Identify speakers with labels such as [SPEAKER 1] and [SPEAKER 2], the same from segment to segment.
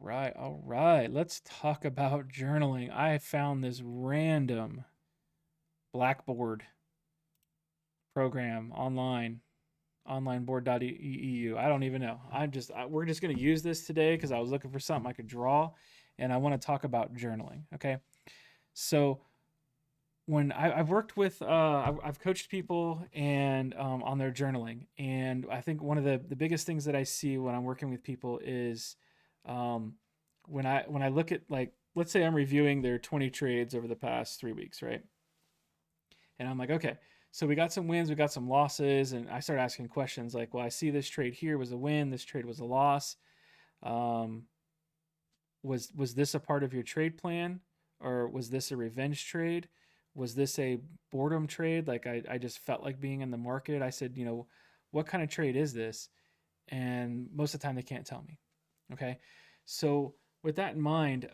[SPEAKER 1] All right. Let's talk about journaling. I found this random Blackboard program online, onlineboard.eu. I don't even know. We're just going to use this today because I was looking for something I could draw and I want to talk about journaling. Okay. So, I've worked with, I've coached people and on their journaling. And I think one of the biggest things that I see when I'm working with people is um, when I look at, like, let's say I'm reviewing their 20 trades over the past 3 weeks, right? And I'm like, okay, so we got some wins, we got some losses, and I start asking questions like, well, I see this trade here was a win, this trade was a loss. Um, was this a part of your trade plan, or was this a revenge trade? Was this a boredom trade? Like I just felt like being in the market. I said, what kind of trade is this? And most of the time they can't tell me. Okay, so with that in mind,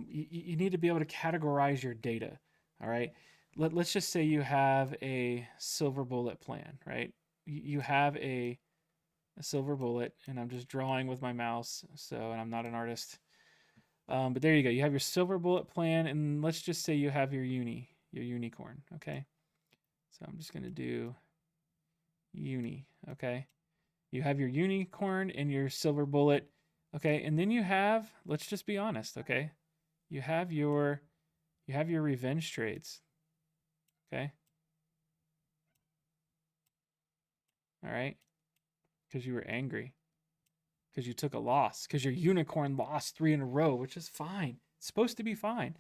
[SPEAKER 1] you need to be able to categorize your data. All right, let's just say you have a silver bullet plan, right? You have a silver bullet, and I'm just drawing with my mouse, and I'm not an artist. But there you go. You have your silver bullet plan, and let's just say you have your unicorn. Okay, so I'm just gonna do uni. Okay, you have your unicorn and your silver bullet. Okay, and then you have, let's just be honest, okay? You have your revenge trades. Okay? All right? Because you were angry. Because you took a loss. Because your unicorn lost 3 in a row, which is fine. It's supposed to be fine.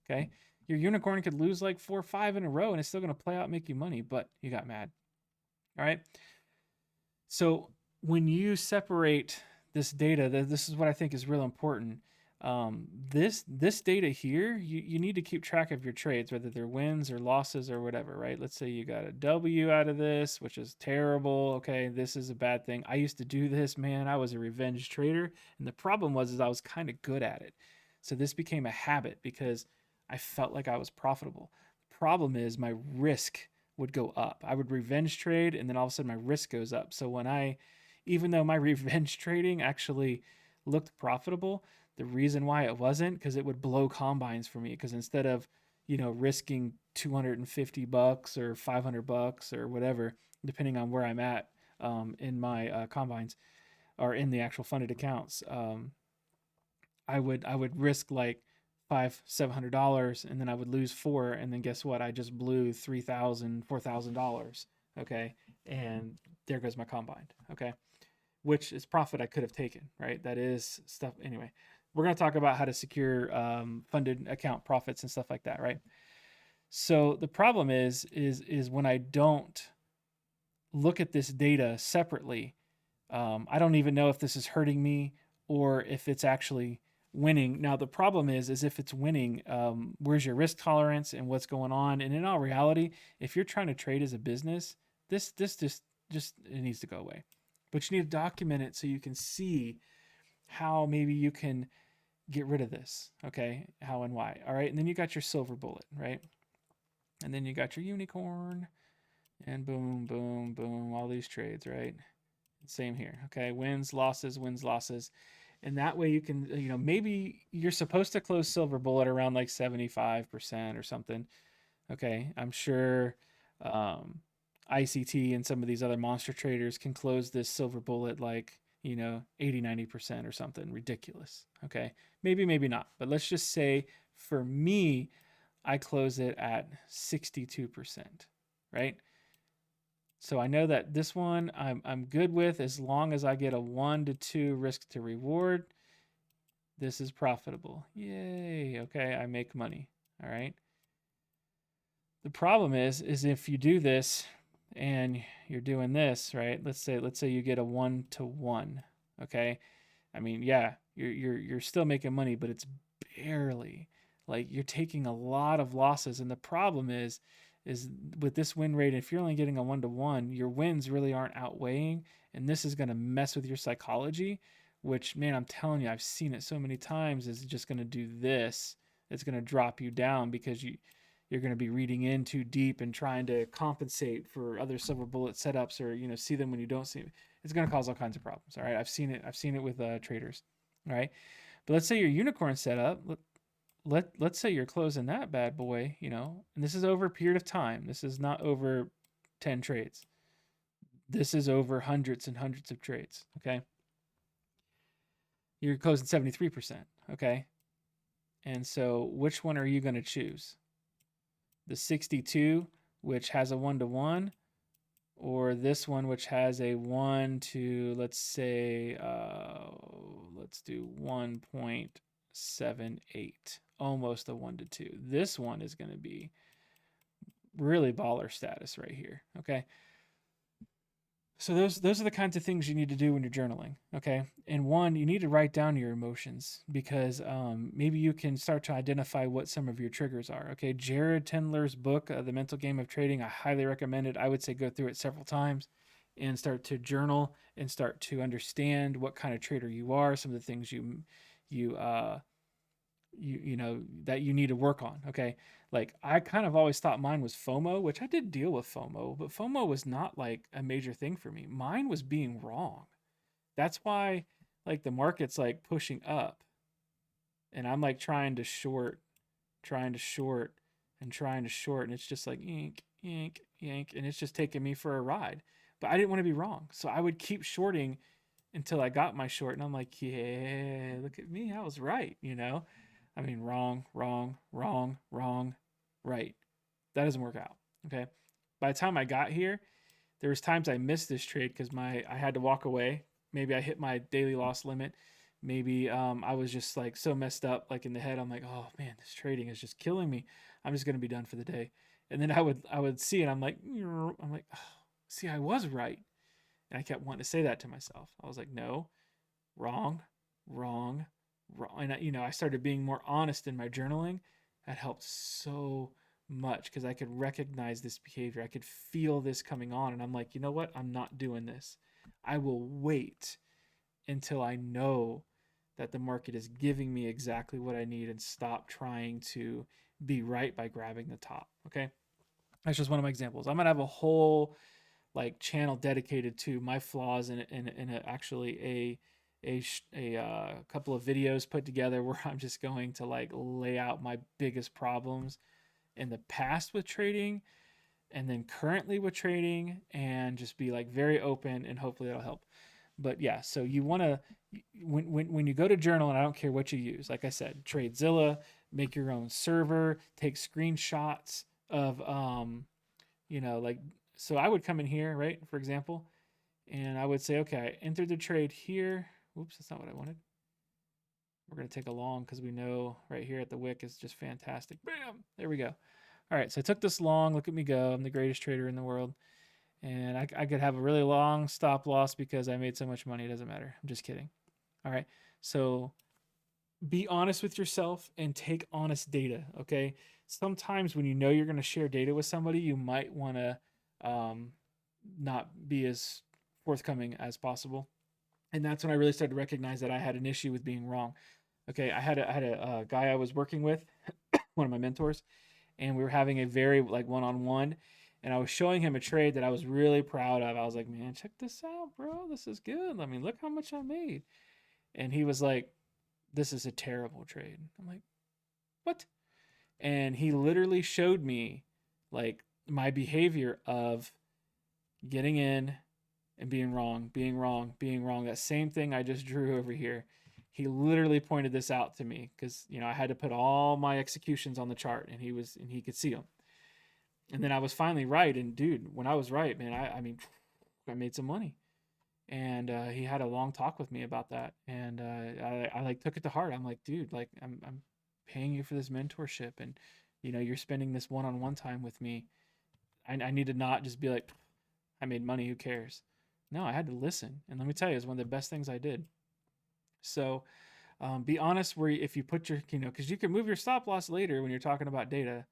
[SPEAKER 1] Okay? Your unicorn could lose like 4 or 5 in a row and it's still gonna play out and make you money, but you got mad. All right. So when you separate this data, this is what I think is real important. This data here, you need to keep track of your trades, whether they're wins or losses or whatever, right? Let's say you got a W out of this, which is terrible. Okay, this is a bad thing. I used to do this, man. I was a revenge trader, and the problem was is I was kind of good at it. So this became a habit because I felt like I was profitable. The problem is my risk would go up. I would revenge trade, and then all of a sudden my risk goes up. So even though my revenge trading actually looked profitable, the reason why it wasn't, because it would blow combines for me. Because instead of risking $250 or $500 or whatever, depending on where I'm at in my combines or in the actual funded accounts, I would risk like $500-700, and then I would lose four, and then guess what? I just blew $3,000-4,000. Okay, and there goes my combined. Okay, which is profit I could have taken. Right, that is stuff. Anyway, we're gonna talk about how to secure funded account profits and stuff like that. Right. So the problem is when I don't look at this data separately, I don't even know if this is hurting me or if it's actually winning. Now the problem is if it's winning, where's your risk tolerance and what's going on? And in all reality, if you're trying to trade as a business, this just it needs to go away. But you need to document it so you can see how maybe you can get rid of this. Okay, how and why. All right, and then you got your silver bullet, right? And then you got your unicorn, and boom, boom, boom, all these trades, right? Same here. Okay, wins, losses, wins, losses. And that way you can, maybe you're supposed to close silver bullet around like 75% or something. Okay, I'm sure ICT and some of these other monster traders can close this silver bullet like, 80-90% or something ridiculous. Okay, maybe not. But let's just say for me, I close it at 62%, right? So I know that this one I'm good with as long as I get a 1 to 2 risk to reward. This is profitable. Yay. Okay, I make money. All right. The problem is if you do this and you're doing this, right? Let's say you get a 1 to 1. Okay? I mean, yeah, you're still making money, but it's barely. Like you're taking a lot of losses, and the problem is with this win rate, if you're only getting a 1 to 1, your wins really aren't outweighing, and this is going to mess with your psychology, which, man, I'm telling you, I've seen it so many times, is just going to do this. It's going to drop you down because you're going to be reading in too deep and trying to compensate for other silver bullet setups, or see them when you don't see them. It's going to cause all kinds of problems. All right, I've seen it with traders. All right, But let's say your unicorn setup, let's say you're closing that bad boy, and this is over a period of time. This is not over 10 trades. This is over hundreds and hundreds of trades, okay? You're closing 73%, okay? And so which one are you going to choose? The 62, which has a 1-to-1, or this one, which has a 1 to, let's say, let's do 1.78, almost a 1-to-2. This one is going to be really baller status right here, okay? So those are the kinds of things you need to do when you're journaling, okay? And one, you need to write down your emotions because maybe you can start to identify what some of your triggers are, okay? Jared Tendler's book, The Mental Game of Trading, I highly recommend it. I would say go through it several times and start to journal and start to understand what kind of trader you are, some of the things you know that you need to work on, okay? Like I kind of always thought mine was FOMO, which I did deal with FOMO, but FOMO was not like a major thing for me. Mine was being wrong. That's why like the market's like pushing up and I'm like trying to short and trying to short, and it's just like yank, yank, yank, and it's just taking me for a ride. But I didn't want to be wrong, so I would keep shorting until I got my short, and I'm like, yeah, look at me, I was right, I mean, wrong, wrong, wrong, wrong, right. That doesn't work out. Okay. By the time I got here, there was times I missed this trade because I had to walk away. Maybe I hit my daily loss limit. Maybe I was just like so messed up, like in the head. I'm like, oh man, this trading is just killing me. I'm just gonna be done for the day. And then I would see it. I'm like, oh, see, I was right. And I kept wanting to say that to myself. I was like, no, wrong, wrong, wrong. And I started being more honest in my journaling. That helped so much because I could recognize this behavior. I could feel this coming on, and I'm like, you know what? I'm not doing this. I will wait until I know that the market is giving me exactly what I need and stop trying to be right by grabbing the top. Okay. That's just one of my examples. I'm gonna have a whole like channel dedicated to my flaws and actually a couple of videos put together where I'm just going to like lay out my biggest problems in the past with trading and then currently with trading and just be like very open, and hopefully that'll help. But yeah, so you want to when you go to journal, and I don't care what you use, like I said, TradeZilla, make your own server, take screenshots of like, so I would come in here, right, for example, and I would say, okay, I entered the trade here. Oops, that's not what I wanted. We're going to take a long because we know right here at the wick is just fantastic. Bam, there we go. All right, so I took this long. Look at me go. I'm the greatest trader in the world. And I could have a really long stop loss because I made so much money. It doesn't matter. I'm just kidding. All right, so be honest with yourself and take honest data, okay? Sometimes when you know you're going to share data with somebody, you might want to not be as forthcoming as possible. And that's when I really started to recognize that I had an issue with being wrong. Okay, I had a guy I was working with, one of my mentors, and we were having a very like one-on-one, and I was showing him a trade that I was really proud of. I was like, man, check this out, bro. This is good. I mean, look how much I made. And he was like, this is a terrible trade. I'm like, what? And he literally showed me like my behavior of getting in and being wrong, being wrong, being wrong. That same thing I just drew over here. He literally pointed this out to me because I had to put all my executions on the chart, and he could see them. And then I was finally right. And dude, when I was right, man, I mean, I made some money. And he had a long talk with me about that, and I like took it to heart. I'm like, dude, like I'm paying you for this mentorship, and you're spending this one-on-one time with me. I need to not just be like, I made money, who cares? No, I had to listen, and let me tell you, it's one of the best things I did. So be honest where if you put your because you can move your stop loss later when you're talking about data,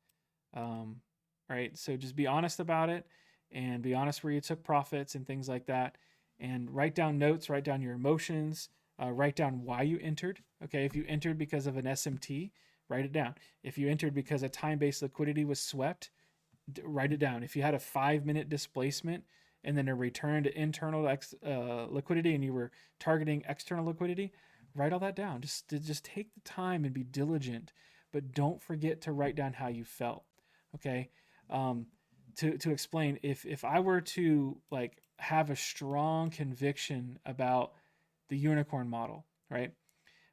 [SPEAKER 1] right? So just be honest about it, and be honest where you took profits and things like that, and write down notes, write down your emotions, write down why you entered. Okay, if you entered because of an SMT, write it down. If you entered because a time-based liquidity was swept, write it down. If you had a 5-minute displacement and then a return to internal liquidity and you were targeting external liquidity, write all that down. Just take the time and be diligent, but don't forget to write down how you felt. Okay. Um, to explain, if I were to like have a strong conviction about the unicorn model, right?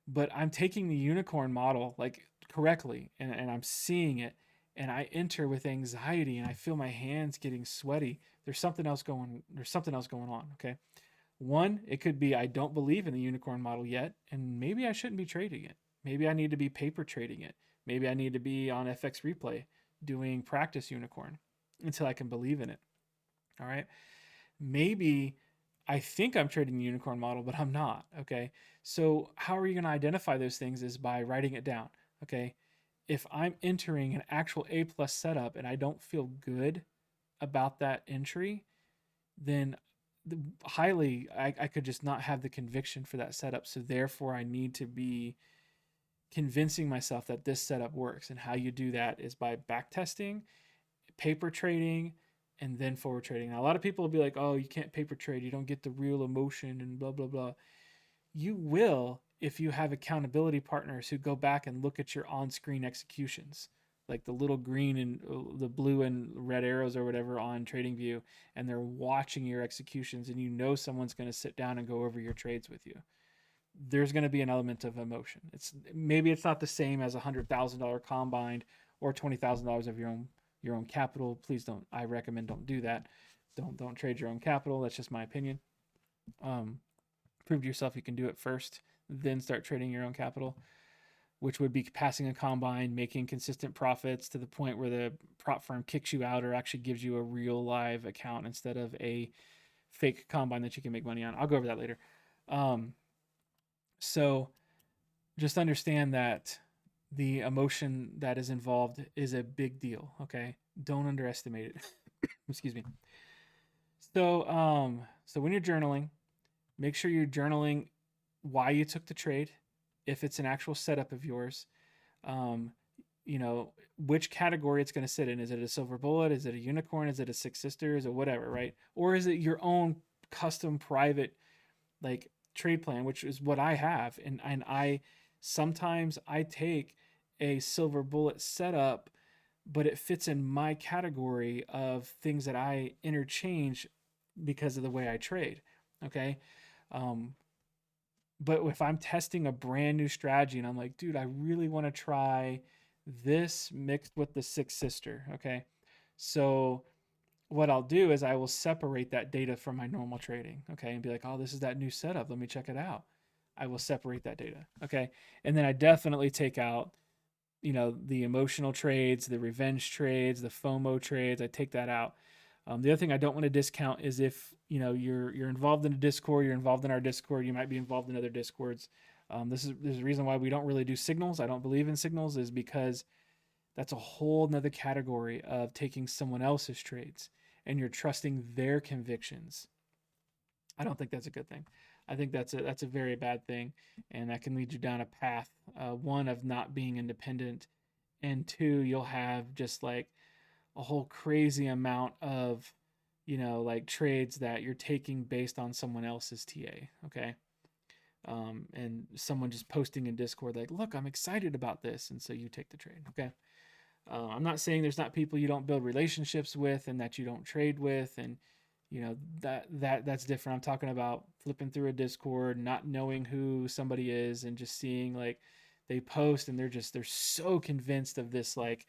[SPEAKER 1] But I'm taking the unicorn model like correctly, and I'm seeing it, and I enter with anxiety and I feel my hands getting sweaty. There's something else going on. Okay. One, it could be I don't believe in the unicorn model yet, and maybe I shouldn't be trading it. Maybe I need to be paper trading it. Maybe I need to be on FX replay doing practice unicorn until I can believe in it. All right. Maybe I think I'm trading the unicorn model, but I'm not. Okay. So, how are you going to identify those things is by writing it down. Okay. If I'm entering an actual A plus setup and I don't feel good about that entry, then I could just not have the conviction for that setup. So, therefore, I need to be convincing myself that this setup works. And how you do that is by back testing, paper trading, and then forward trading. Now, a lot of people will be like, oh, you can't paper trade. You don't get the real emotion and blah, blah, blah. You will if you have accountability partners who go back and look at your on screen executions, like the little green and the blue and red arrows or whatever on TradingView, and they're watching your executions, and you know someone's going to sit down and go over your trades with you. There's going to be an element of emotion. Maybe it's not the same as $100,000 combined or $20,000 of your own capital. Please don't. I recommend don't do that. Don't trade your own capital. That's just my opinion. Prove to yourself you can do it first, then start trading your own capital, which would be passing a combine, making consistent profits to the point where the prop firm kicks you out or actually gives you a real live account instead of a fake combine that you can make money on. I'll go over that later. So just understand that the emotion that is involved is a big deal. Okay. Don't underestimate it. Excuse me. So when you're journaling, make sure you're journaling why you took the trade, if it's an actual setup of yours, um, which category it's going to sit in. Is it a silver bullet? Is it a unicorn? Is it a six sisters or whatever, right? Or is it your own custom private like trade plan, which is what I have. And I sometimes I take a silver bullet setup, but it fits in my category of things that I interchange because of the way I trade. Okay. But if I'm testing a brand new strategy and I'm like, dude, I really want to try this mixed with the six sister. Okay. So what I'll do is I will separate that data from my normal trading. Okay. And be like, oh, this is that new setup. Let me check it out. I will separate that data. Okay. And then I definitely take out, the emotional trades, the revenge trades, the FOMO trades. I take that out. The other thing I don't want to discount is if you're involved in a Discord, you're involved in our Discord, you might be involved in other Discords. There's a reason why we don't really do signals. I don't believe in signals is because that's a whole nother category of taking someone else's trades and you're trusting their convictions. I don't think that's a good thing. I think that's a very bad thing, and that can lead you down a path, one of not being independent, and two, you'll have just like a whole crazy amount of, like trades that you're taking based on someone else's TA. Okay. And someone just posting in Discord like, look, I'm excited about this, and so you take the trade. Okay. I'm not saying there's not people you don't build relationships with and that you don't trade with, and that's different. I'm talking about flipping through a Discord, not knowing who somebody is, and just seeing like they post and they're so convinced of this like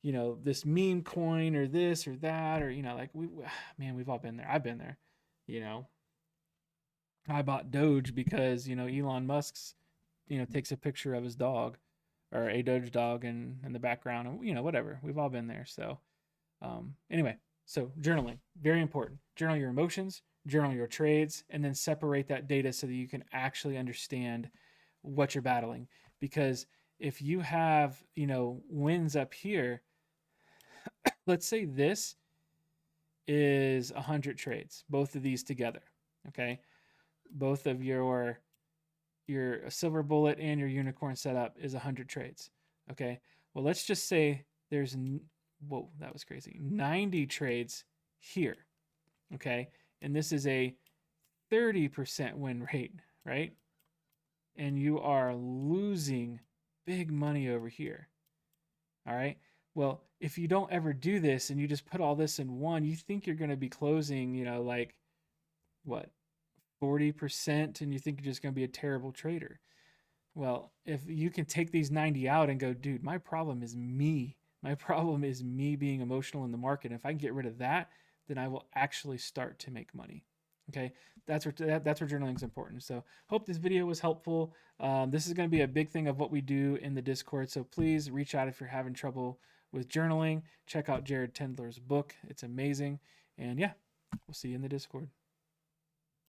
[SPEAKER 1] this meme coin or this or that or like we've all been there. I've been there. I bought Doge because Elon Musk's takes a picture of his dog or a Doge dog in the background, and whatever. We've all been there. So anyway, so journaling, very important. Journal your emotions, journal your trades, and then separate that data so that you can actually understand what you're battling. Because if you have wins up here, let's say this is 100 trades, both of these together. Okay, both of your silver bullet and your unicorn setup is 100 trades. Okay, well, let's just say there's whoa, that was crazy, 90 trades here. Okay, and this is a 30% win rate, right? and you are losing big money over here. All right. Well, if you don't ever do this and you just put all this in one, you think you're going to be closing, like what, 40%, and you think you're just going to be a terrible trader. Well, if you can take these 90 out and go, dude, my problem is me. My problem is me being emotional in the market. If I can get rid of that, then I will actually start to make money. Okay, that's where journaling is important. So hope this video was helpful. This is going to be a big thing of what we do in the Discord. So please reach out if you're having trouble with journaling. Check out Jared Tendler's book. It's amazing. And yeah, we'll see you in the Discord.